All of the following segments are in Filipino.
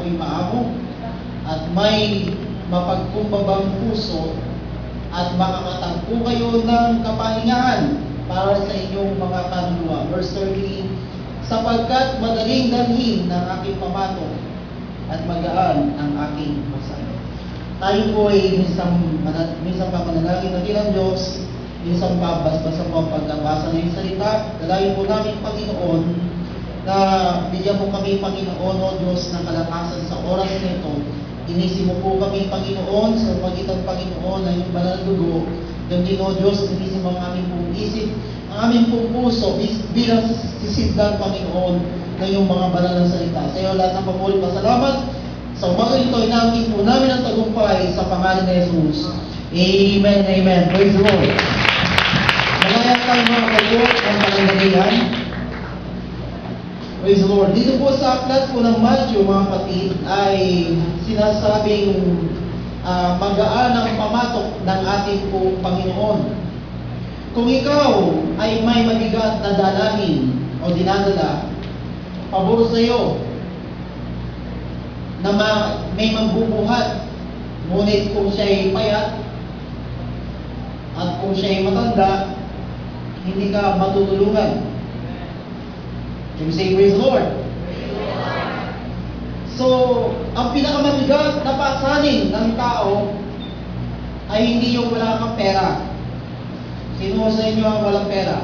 ako'y maamo at may mapagkumbabang puso at makakatagpo kayo ng kapahingahan para sa inyong mga kaluluwa. Verse 13, sapagkat madaling dalhin ng aking pamatok at magaan ang aking masaya. Tayo po ay minsan papanalangin natin ang Diyos, minsan babas-basa po ang pagkabasa ng salita. Dalayan po namin, Panginoon, na bigyan po kami, Panginoon, o Diyos, ng kalakasan sa oras nito. Inisi mo po kami, Panginoon, sa pagitan, Panginoon, ng iyong banal na dugo. Yung din, o Diyos, inisi mo ang aming pong isip, ang aming pong puso, bilang sisidlan, Panginoon, ng iyong mga banal na salita. Sa iyo lahat ng papuri, pasalamat. Sa umaga ito, inaangkin po namin ang tagumpay sa pangalan ni Jesus. Amen, amen. Praise the Lord. Malaya tayo mga kapatid ng pananalihan. Praise the Lord. Dito po sa aklat po ng Matthew, mga kapatid, ay sinasabing magaan ang pamatok ng ating po Panginoon. Kung ikaw ay may mabigat na dalahin o dinadala, pabor sa iyo na may magbubuhat, ngunit kung siya ay payat at kung siya ay matanda, hindi ka matutulungan. Can you say praise the Lord? So, ang pinakamatigas na pasanin ng tao ay hindi yung wala kang pera. Sino sa inyo ang walang pera?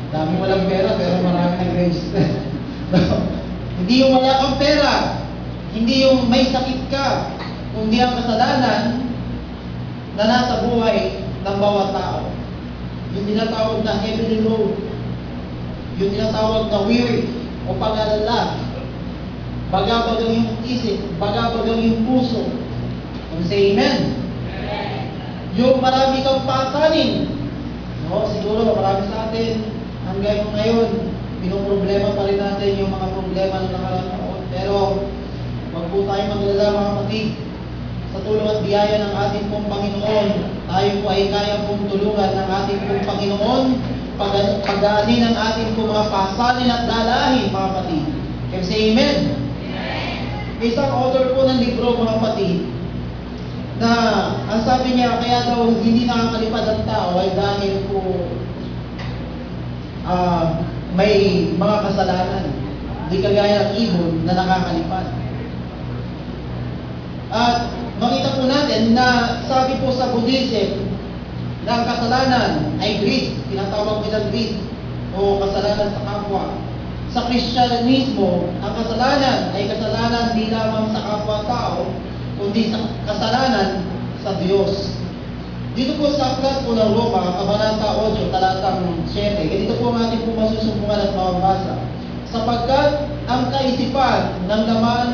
Dami walang pera pero marami ng grace. Hindi yung wala kang pera, hindi yung may sakit ka, kundi ang kasalanan na nasa buhay ng bawat tao. Yung tinatawag na heavenly load, yung tinatawag na weary o pag-alala, bagabagang yung isip, bagabagang yung puso. Kung say amen. Yung marami kang pasanin, no? Siguro marami sa atin hanggang ngayon pinoproblema pa rin natin yung mga problema ng nakaraang taon. Pero wag po tayo maglala, mga kapatid. Sa tulong at biyaya ng ating pong Panginoon, tayo po ay kaya pong tulungan ng ating pong Panginoon, pagdaanin ang ating pong mga pasanin at dalahin, mga kapatid. Can you say amen? Isang author po ng libro, mga kapatid, na ang sabi niya, kaya daw hindi nakakalipad ang tao ay dahil po may mga kasalanan. Hindi kagaya ng ibon na nakakalipad. At makita po natin na sabi po sa Buddhism na ang kasalanan ay greed. Tinatawag nilang greed o kasalanan sa kapwa. Sa Kristyanismo, ang kasalanan ay kasalanan di lamang sa kapwa-tao, kundi sa kasalanan sa Diyos. Dito po sa aklat po ng Roma, Kabanata 8, talatang 7, ganito po ang ating po masusubukan at mababasa. Sapagkat ang kaisipan ng laman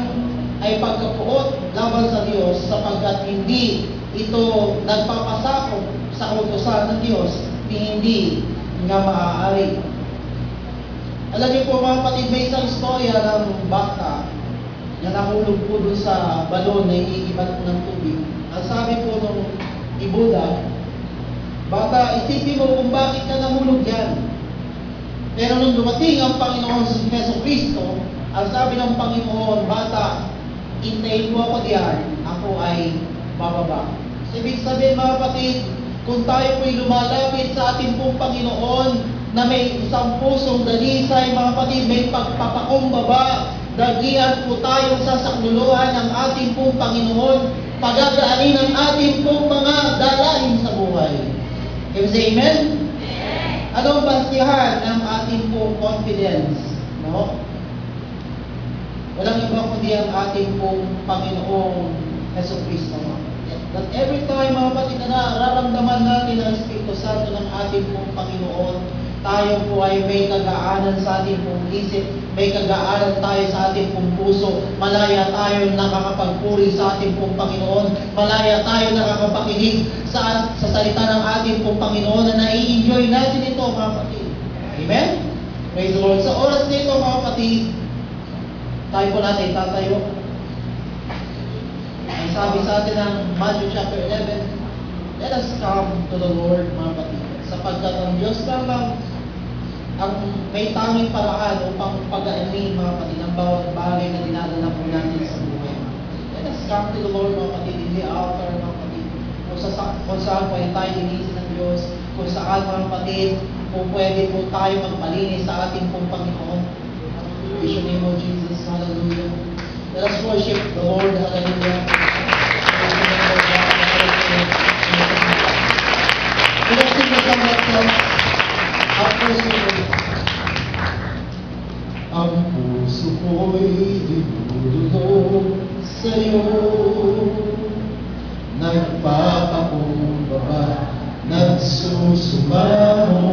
ay pagkapuot laban sa Diyos, sapagkat hindi ito nagpapasakop sa kautusan ng Diyos, hindi nga maaari. Alam niyo po, mga kapatid, may isang istorya ng bata na nahulog po doon sa balon na iigibat po ng tubig. Ang sabi po nung Buddha, bata, isipin mo kung bakit ka nahulog yan. Pero nung dumating ang Panginoon sa Jesu Cristo, ang sabi ng Panginoon, bata, intayin mo ako diyan, ako ay bababa. So, ibig sabihin, mga kapatid, kung tayo po'y lumalapit sa ating pong Panginoon na may isang pusong dalisay, mga kapatid, may pagpapakumbaba, dagian po tayo sa sakluluhan ng ating pong Panginoon, pagdadaanin ang ating pong mga dalahin sa buhay. Can you say amen? Anong basihan ng ating pong confidence? No? Walang iba kundi ang ating pong Panginoong Hesus Kristo. That every time, mga kapatid, na nararamdaman natin ang Espiritu Santo ng ating pong Panginoon, tayo po ay may kagaanan sa ating pong isip, may kagaanan tayo sa ating pong puso, malaya tayo nakakapagpuri sa ating pong Panginoon, malaya tayo nakakapakinig sa salita ng ating pong Panginoon na nai-enjoy natin ito, mga kapatid. Amen? Praise the Lord. Sa oras nito, mga kapatid, tayo po natin tatayo. Ang sabi sa atin ng Matthew chapter 11, let us come to the Lord, mga kapatid, sapagkat ang Diyos lamang ang may tanging paraan upang pag-aanin, mga kapatid, ang bawat bagay saan po ay tayo linisin ng Diyos, kung saan mga kapatid, kung pwede po tayo magmalinis sa ating pong Panginoon. In the name of Jesus, hallelujah. Let us worship the Lord, hallelujah. Let us sing the song that says, our first word. Ang puso ko'y dinudulog sa'yo, nagpapakumbaba, nagsusumamo,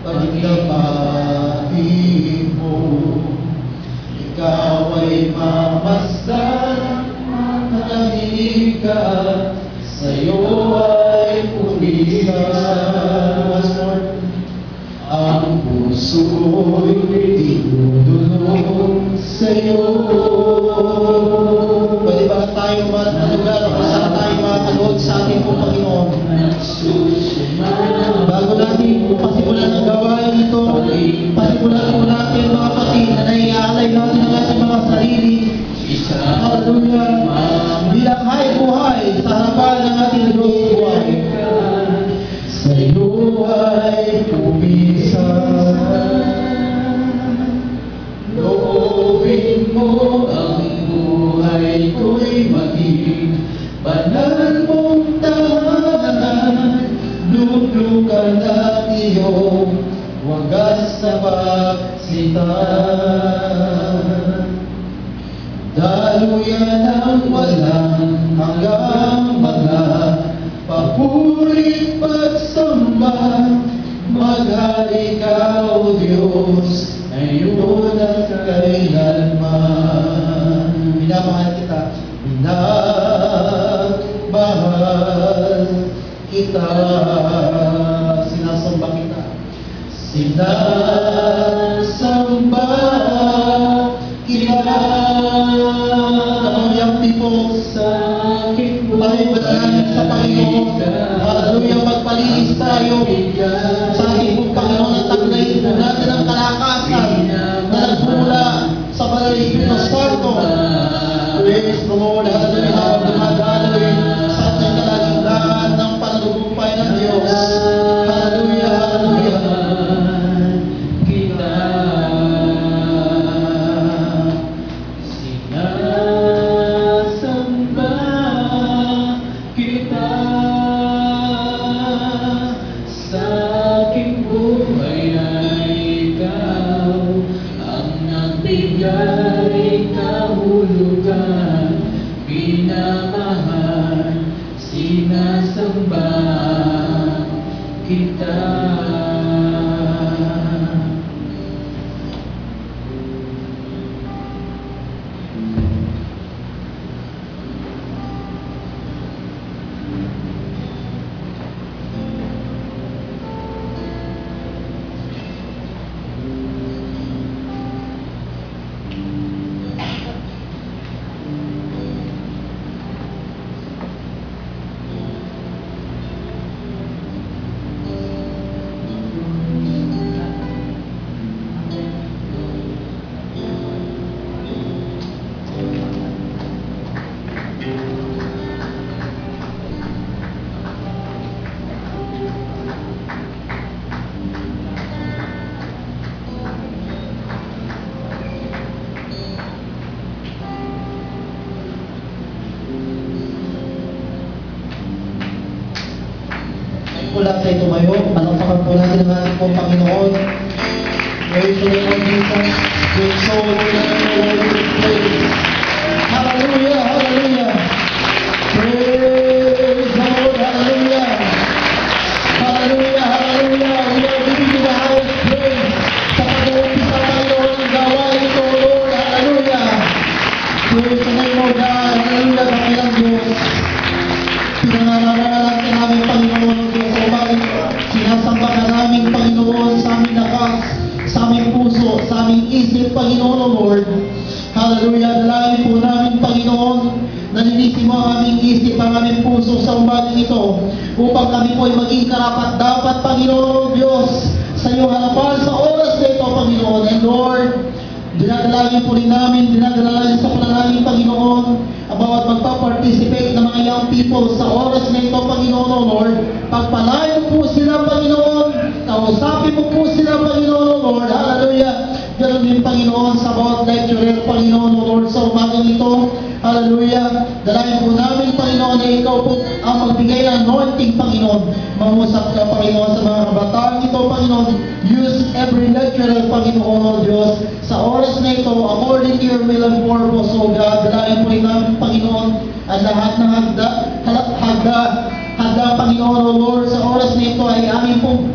pagdamahin mo, ikaw ay mamasdan, makahilig ka, sa'yo ay pulihan. Ang puso ko'y dinudulog sa'yo. Pwede ba tayo lugar kung saan tayo makakalood sa ating pong Panginoon? Bago natin pasimulan ang gawain ito, pasimulan po natin mga kapatid na naiaalay natin ang ating mga sarili. Hallelujah. Bilang buhay sa harapan ng ating Diyos buhay. Sa'yo ay pumisan, loobin mo ang buhay ko'y maging banal mong tahanan, lulukan at iyong wagas na pagsitan. Daluyan ang walang hanggang mga papurit pagsamba, maghari ka, O Diyos, ngayon at kailanman. Minamahal kita, minamahal kita, sinasamba kita, sinasamba kita. Kapag people sa aking buhay, manalangin sa Panginoon. Hallelujah, magpalinis tayo sa ating pong Panginoon at taglayin po natin ang kalakasan na nagmula sa Banal na Espiritu Santo. Praise the Lord, hallelujah, dumadaloy sa ating kalagitnaan ng panlubumpay ng Diyos. Hallelujah, hallelujah. Sinasamba kita. Lahat tayo tumayo, palakpakan po natin ang ating pong Panginoon. Praise the Lord Jesus. Your soul will never be praised. Hallelujah, hallelujah. Praise the Lord, hallelujah. Hallelujah, hallelujah. We are giving you the highest praise. Sa pag-uumpisa Panginoon ang gawain ito, Lord, hallelujah. Praise the name of God, hallelujah, Panginoon Diyos. Pinangararalan ka namin, Panginoon Diyos, o bakit sinasamba ka namin, Panginoon, sa aming lakas, sa aming puso, sa aming isip, Panginoon, O Lord. Hallelujah, dalangin po namin, Panginoon, nalinisin mo ang aming isip, ang aming puso sa umagang ito, upang kami po ay maging karapat-dapat, Panginoon, O Diyos, sa iyong harapan sa oras na ito, Panginoon. And Lord, dinadalangin po rin namin, dinadalangin sa panalangin, Panginoon, ang bawat magpa-participate ng mga young people sa oras na ito, Panginoon, O Lord. Pagpalain mo po sila, Panginoon. Kausapin mo po sila, Panginoon, O Lord. Hallelujah. Ganon din, Panginoon, sa bawat lecturer, Panginoon, O Lord, sa umagang ito. Hallelujah. Dalayan po namin, Panginoon, na ikaw po ang magbigay ng anointing, Panginoon. Mangusap ka, Panginoon, sa mga kabataan ito, Panginoon. Use every lecturer, Panginoon, O Diyos, sa oras na ito, according to your will and purpose, O God. Dalayan po rin namin, Panginoon, ang lahat ng hagda, Panginoon, O Lord, sa oras na ito ay amin pong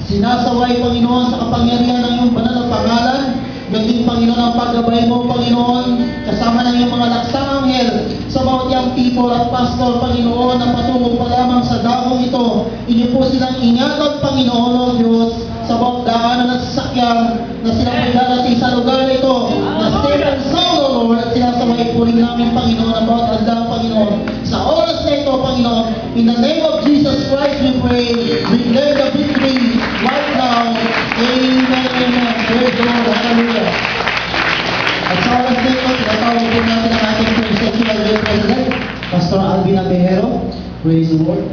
sinasaway, Panginoon, sa kapangyarihan ng iyong banal na pangalan. Ganding, Panginoon, ang paggabay mo, Panginoon, kasama ng iyong mga laksang anghel sa bawat young people at pastor, Panginoon, na patungo pa lamang sa dakong ito. Inyo po silang ingatan, Panginoon, O Diyos, sa bawat daanan at sasakyan na silang may darating sa lugar na ito, na safe and sound, O Lord, at sinasaway po rin namin, Panginoon, ang bawat handa, Panginoon. Sa oras na ito, Panginoon, in the name of Jesus Christ we pray, declare the victory right now. Amen, amen. Praise the Lord. Hallelujah. At sa oras na ito, tinatawag po natin ang ating First Sectional Day President, Pastor Alvin Abejero. Praise the Lord.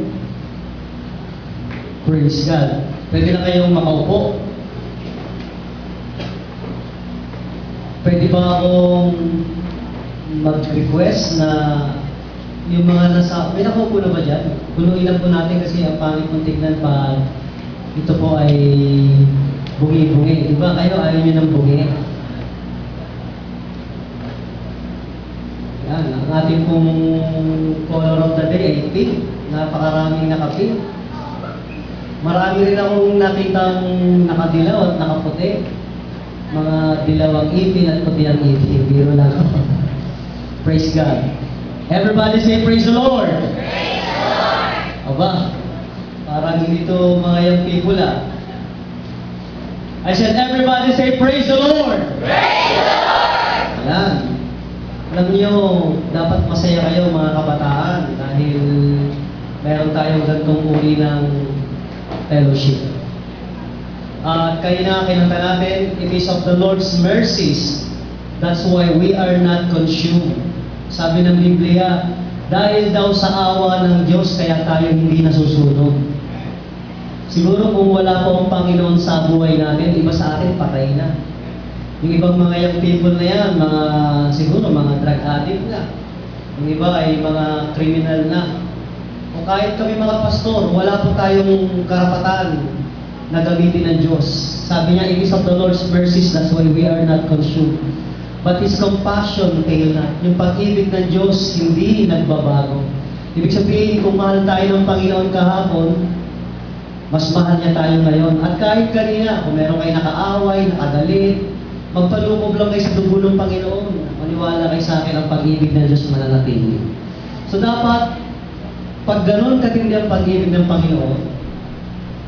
Praise God. Pwede na kayong makaupo. Pwede ba akong mag-request na yung mga nasa... May nakaupo na ba dyan? Punuin lang po natin kasi ang pangit kong tignan pag ito po ay bungi-bungi. Diba kayo ayaw nyo ng bungi? Yan, ang ating pong color of the day ay pink. Napakaraming naka-pink. Marami rin akong nakitang nakadilaw at nakaputi. Mga dilaw ang ipin at puti ang ipin. Biro lang. Praise God. Everybody say praise the Lord. Praise the Lord. Aba, parang hindi to mga young people I said everybody say praise the Lord. Praise the Lord. Ayan. Alam niyo, dapat masaya kayo mga kabataan dahil meron tayong gantong uri ng fellowship. At kaya na kinanta natin, it is of the Lord's mercies. That's why we are not consumed. Sabi ng Biblia, dahil daw sa awa ng Diyos, kaya tayo hindi nasusunog. Siguro kung wala po ang Panginoon sa buhay natin, iba sa atin, patay na. Yung ibang mga young people na yan, siguro mga drug addict na. Yung iba ay mga criminal na. O kahit kami mga pastor, wala po tayong karapatan na gamitin ng Diyos. Sabi niya, it is of the Lord's mercies, that's why we are not consumed. But His compassion fail not. Yung pag-ibig ng Diyos hindi nagbabago. Ibig sabihin, kung mahal tayo ng Panginoon kahapon, mas mahal niya tayo ngayon. At kahit kanina, kung meron kayo nakaaway, nakagalit, magpalukob lang kayo sa dugo ng Panginoon. Maniwala kayo sa akin, ang pag-ibig ng Diyos mananatili. So dapat, pag ganun katindi ang pag-ibig ng Panginoon,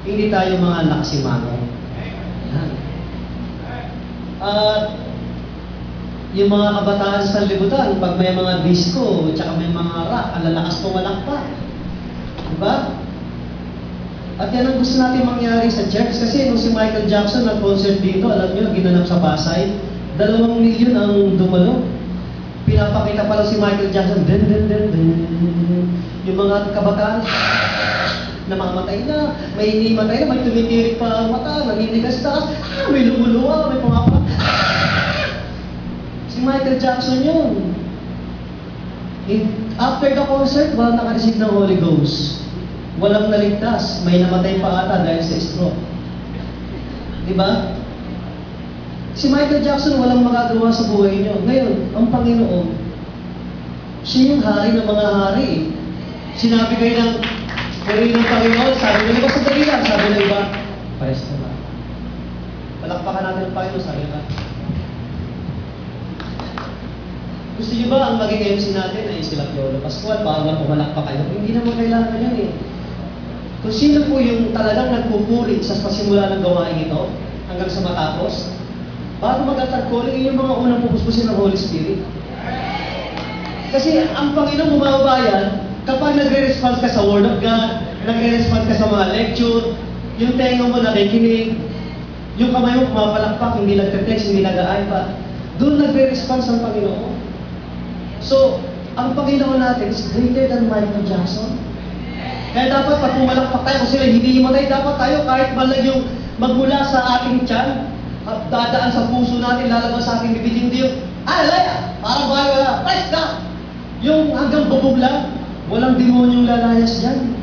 hindi tayo mga naksimano. Yan. At yung mga kabataan sa libutan, pag may mga disco, tsaka may mga rock, ang lalakas pumalakpak. Diba? At yan ang gusto natin mangyari sa church. Kasi nung si Michael Jackson nag-concert dito, alam nyo, ginanap sa Pasay, 2 milyon ang dumalo. Pinapakita pala si Michael Jackson, den. Yung mga kabataan, namamatay na, may inimatay na, may tumitirik pa ang mata, naninigas taas, may lumuluwa, may pumapa. Si Michael Jackson yun. After the concert, walang nakareceive ng Holy Ghost. Walang naligtas. May namatay pa ata dahil sa stroke. Diba? Si Michael Jackson walang magagawa sa buhay niyo. Ngayon, ang Panginoon, siya yung hari ng mga hari. Sinabi kayo ng Panginoon, sabi ng iba, sandali lang, sabi ng iba, pares na ba? Palakpakan natin ang Panginoon, sabi ba? Gusto niyo ba ang maging MC natin ay sila Piolo Pascual, para pumalakpak kayo? Hindi naman kailangan yun eh. Kung sino po yung talagang nagpupuri sa pasimula ng gawain ito, hanggang sa matapos, bago mag-altar calling, yung mga unang pupuspusin ng Holy Spirit. Kasi ang Panginoon bumabayan, kapag nagre-response ka sa Word of God, nagre-response ka sa mga lecture, yung tenga mo nakikinig, yung kamay mo pumapalakpak, hindi nagte-text, hindi nag-i-iPad, doon nagre-response ang Panginoon. So, ang Panginoon natin is greater than Michael Jackson. Kaya dapat pag pumalakpak tayo, kung sila hindi himatay, dapat tayo kahit malag yung magmula sa ating tiyan, at dadaan sa puso natin, lalabas sa ating bibig, hindi yung, alaya, parang wala, praise God. Yung hanggang bubog lang, walang demonyong lalayas dyan.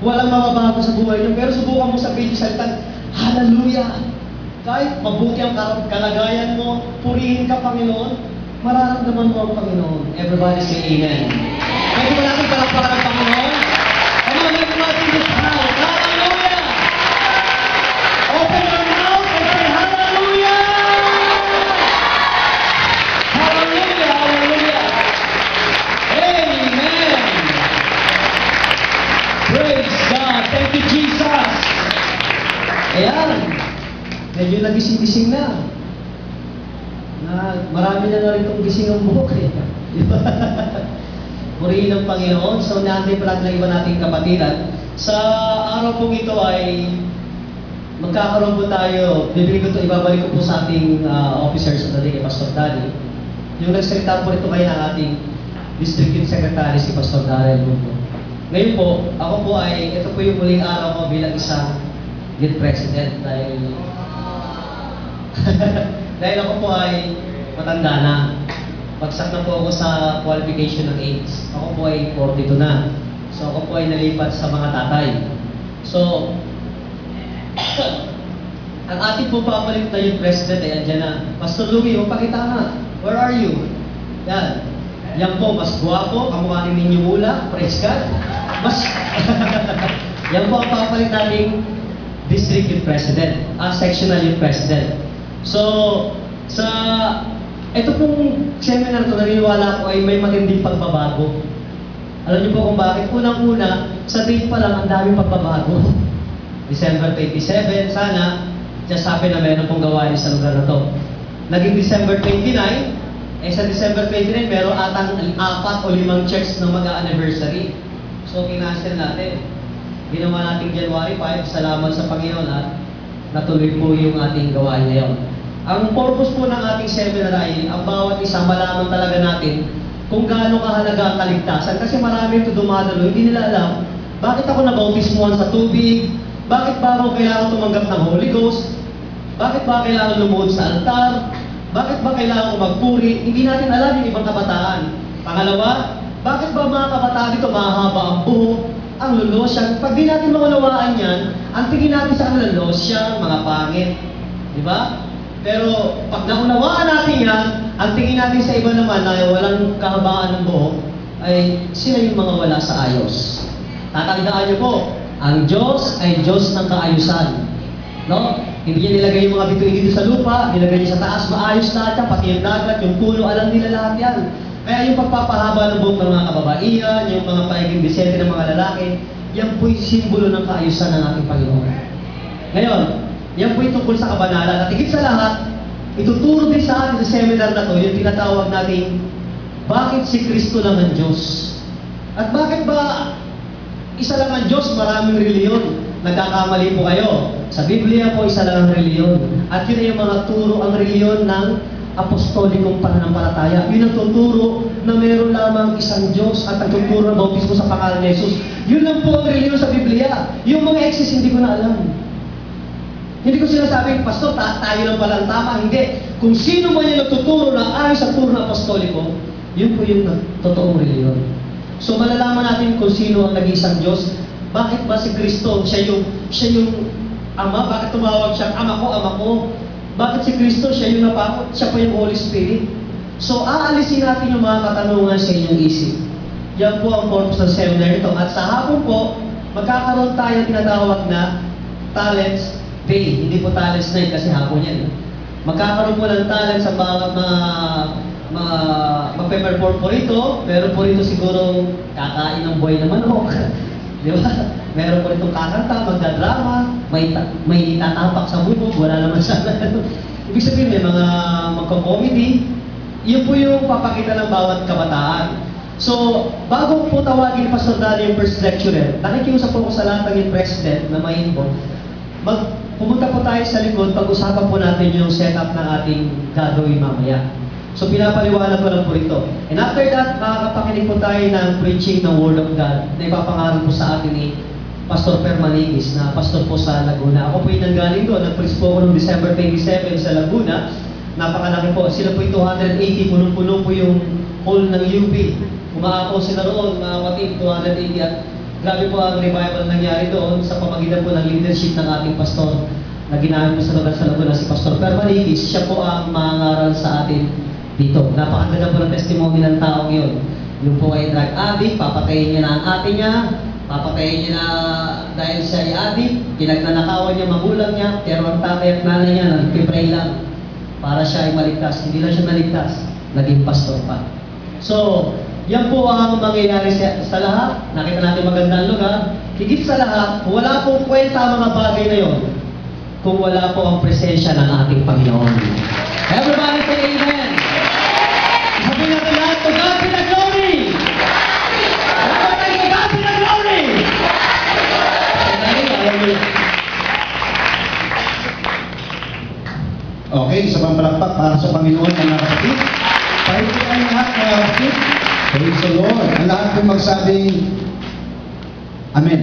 Walang mababago sa buhay niyo. Pero subukan mo sabihin yung salitan, hallelujah. Kahit mabuti ang kalagayan mo, purihin ka, Panginoon, mararamdaman mo ang Panginoon. Everybody say amen. Pwede mo natin palakpakan ng Panginoon? Come on, let's not in this house. Hallelujah! Open your mouth and say hallelujah! Hallelujah! Hallelujah! Amen! Praise God! Thank you, Jesus! Ayan! Medyo nagising-gising na. Marami na rin itong gising ang buhok eh. Di ba? Purihin ng Panginoon. So, natin pala ng iba nating kapatiran. Sa araw pong ito ay magkakaroon po tayo, bibili ko ito, ibabalik ko po sa ating officers of the day, kay Pastor Danny. Yung nagsalita po ito kayo ng ating District Youth Secretary, si Pastor Darrell Mundo. Ngayon po, ako po ay, ito po yung muling araw ko bilang isang Youth President dahil dahil ako po ay matanda na. Pagsak na po ako sa qualification ng age. Ako po ay 42 na. So ako po ay nalipat sa mga tatay. So, ang ating po papalit na yung president ay andyan na. Pastor Louie, magpakita na. Where are you? Yan. Yan po, mas guwapo, kamukha ni Ninyo Mula. Praise God. Mas, yan po ang papalit nating district youth president, sectional youth president. So, ito pong seminar to, naniniwala ko ay may matinding pagbabago. Alam niyo po kung bakit? Unang-una, sa date pa lang, ang daming pagbabago. December 27, sana, just sabi na meron pong gawain sa lugar na to. Naging December 29, sa December 29, meron atang 4 o 5 church na mag-anniversary. So, kinansel natin. Ginawa natin January 5, salamat sa Panginoon at natuloy po yung ating gawain ngayon. Ang purpose po ng ating seminar ay ang bawat isa malaman talaga natin kung gaano kahalaga ang kaligtasan. Kasi marami ito dumadalo, hindi nila alam bakit ako nabautismuhan sa tubig, bakit ba ako kailangan tumanggap ng Holy Ghost, bakit ba kailangan lumuhod sa altar, bakit ba kailangan ko magpuri, hindi natin alam yung ibang kabataan. Pangalawa, bakit ba mga kabataan dito mahaba ang buhok, ang lulosyan? Pag di natin maunawaan yan, ang tingin natin sa ang lulosyan, mga pangit. Di ba? Pero pag naunawaan natin yan, ang tingin natin sa iba naman na walang kahabaan ng buhok, ay sila yung mga wala sa ayos. Tatandaan niyo po, ang Diyos ay Diyos ng kaayusan. No? Hindi niya nilagay yung mga bituin dito sa lupa, nilagay niya sa taas, maayos lahat yan, pati yung dagat, yung puno, alam nila lahat yan. Kaya yung pagpapahaba ng buhok ng mga kababaihan, yung mga paiging disente ng mga lalaki, yan po'y simbolo ng kaayusan ng ating Panginoon. Ngayon, yan po'y tungkol sa kabanalan. At higit sa lahat, ituturo din sa atin sa seminar na to, yung tinatawag natin, bakit si Kristo lang ang Diyos? At bakit ba isa lang ang Diyos, maraming reliyon? Nagkakamali po kayo. Sa Biblia po, isa lang ang reliyon. At yun ay yung mga turo, ang reliyon ng apostolikong pananampalataya. Yun ang tuturo na meron lamang isang Diyos at ang tuturo ng bautismo sa pangalan ni Jesus. Yun lang po ang reliyon sa Biblia. Yung mga exes, hindi ko na alam. Hindi ko sinasabing, Pastor, tayo lang pala ang tama. Hindi. Kung sino man yung nagtuturo na ayon sa turo ng apostoliko, yun po yung totoong reliyon. So malalaman natin kung sino ang nag-iisang Diyos. Bakit ba si Kristo, siya yung Ama? Bakit tumawag siya, Ama ko? Bakit si Kristo, siya yung napakot? Siya pa yung Holy Spirit. So aalisin natin yung mga katanungan sa inyong isip. Yan po ang purpose ng seminar ito. At sa hapon po, magkakaroon tayo tinatawag na Talents Day. Hindi po Talents Night kasi hapon yan. Magkakaroon po ng talent sa bawat magpe-perform po rito. Meron po rito siguro kakain ng buhay na manok. Di ba? Meron po rito kakanta, magdadrama, may tatapak sa bubog, wala naman sana. Ibig sabihin may mga magko-comedy. Yun po yung papakita ng bawat kabataan. So, bago po tawagin Pastor Danny yung first lecturer, nakikiusap po ko sa lahat ng president na may info. Pumunta po tayo sa likod, pag-usapan po natin yung setup ng ating gagawin mamaya. So pinapaliwanag ko lang po ito. And after that, makakapakinig po tayo ng preaching ng Word of God na ipapangaral po sa atin ni Pastor Permanigis na pastor po sa Laguna. Ako po yung nanggaling doon. Nag-preach po ako noong December 27 sa Laguna. Napakalaki po. Sila po yung 280. Punong-puno po yung hall ng UP. Umaapaw sila roon, mga kapatid, 280. At grabe po ang revival nangyari doon sa pamagitan po ng leadership ng ating pastor na ginamit po sa lugar sa Laguna, si Pastor Permanigis. Siya po ang mangaral sa atin dito. Napakaganda po ng testimony ng taong yun. Yung po ay drug addict, papatayin niya na ang ate niya, papatayin niya na dahil siya ay addict, pinagnanakawan niya magulang niya, pero ang tatay at nanay niya nagpipray lang para siya ay maligtas. Hindi lang siya naligtas, naging pastor pa. So, yan po ang mangyayari sa lahat. Nakita natin magandang lugar. Higit sa lahat, wala pong kwenta ang mga bagay na yon kung wala po ang presensya ng ating Panginoon. Everybody say amen! Sabihin natin lahat, to God be the glory! Everybody, to God be the glory! Okay, isa pang palakpak para sa Panginoon, mga kapatid. Pahintihan lahat, mga kapatid. Praise the Lord. Ang lahat po magsabing, Amen.